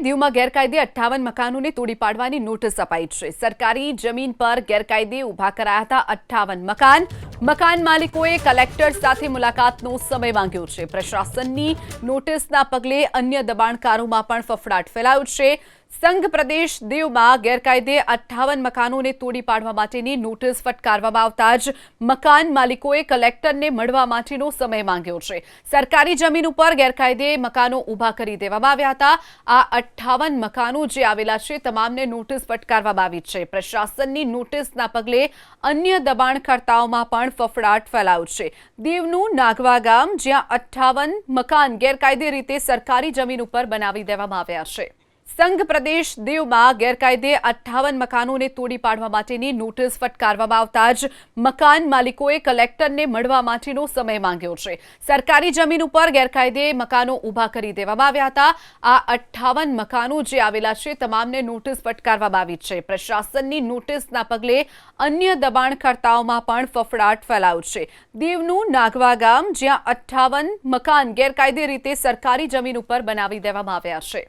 દીવમાં ગેરકાયદે 58 મકાનોને તોડી પાડવાની નોટિસ અપાઈ છે। સરકારી જમીન પર ગેરકાયદે ઊભા કરાયા હતા 58 મકાન માલિકોએ કલેક્ટર સાથે મુલાકાતનો સમય માંગ્યો છે। પ્રશાસનની નોટિસના પગલે અન્ય દબાણકારોમાં પણ ફફડાટ ફેલાયો છે। સંઘ પ્રદેશ દીવમાં ગેરકાયદે 58 મકાનોને તોડી પાડવા માટેની નોટિસ ફટકારવામાં આવતા જ મકાન માલિકોએ કલેક્ટરને મળવા માટેનો સમય માંગ્યો છે। સરકારી જમીન ઉપર ગેરકાયદે મકાનો ઊભા કરી દેવામાં આવ્યા હતા। આ 58 મકાનો જે આવેલા છે તમામને નોટિસ ફટકારવામાં આવી છે। પ્રશાસનની નોટિસના પગલે અન્ય દબાણકર્તાઓમાં પણ ફફડાટ ફેલાયો છે। દીવનું નાગવા ગામ જ્યાં 58 મકાન ગેરકાયદે રીતે સરકારી જમીન ઉપર બનાવી દેવામાં આવ્યા છે। સંઘ પ્રદેશ દીવમાં ગેરકાયદે 58 મકાનોને તોડી પાડવા માટેની નોટિસ ફટકારવામાં આવતા જ મકાન માલિકોએ કલેક્ટરને મળવા માટેનો સમય માંગ્યો છે। સરકારી જમીન ઉપર ગેરકાયદે મકાનો ઊભા કરી દેવામાં આવ્યા હતા। આ 58 મકાનો જે આવેલા છે તમામને નોટિસ ફટકારવામાં આવી છે। પ્રશાસનની નોટિસના પગલે અન્ય દબાણકર્તાઓમાં પણ ફફડાટ ફેલાયો છે। દીવનું નાગવા ગામ જ્યાં 58 મકાન ગેરકાયદે રીતે સરકારી જમીન ઉપર બનાવી દેવામાં આવ્યા છે।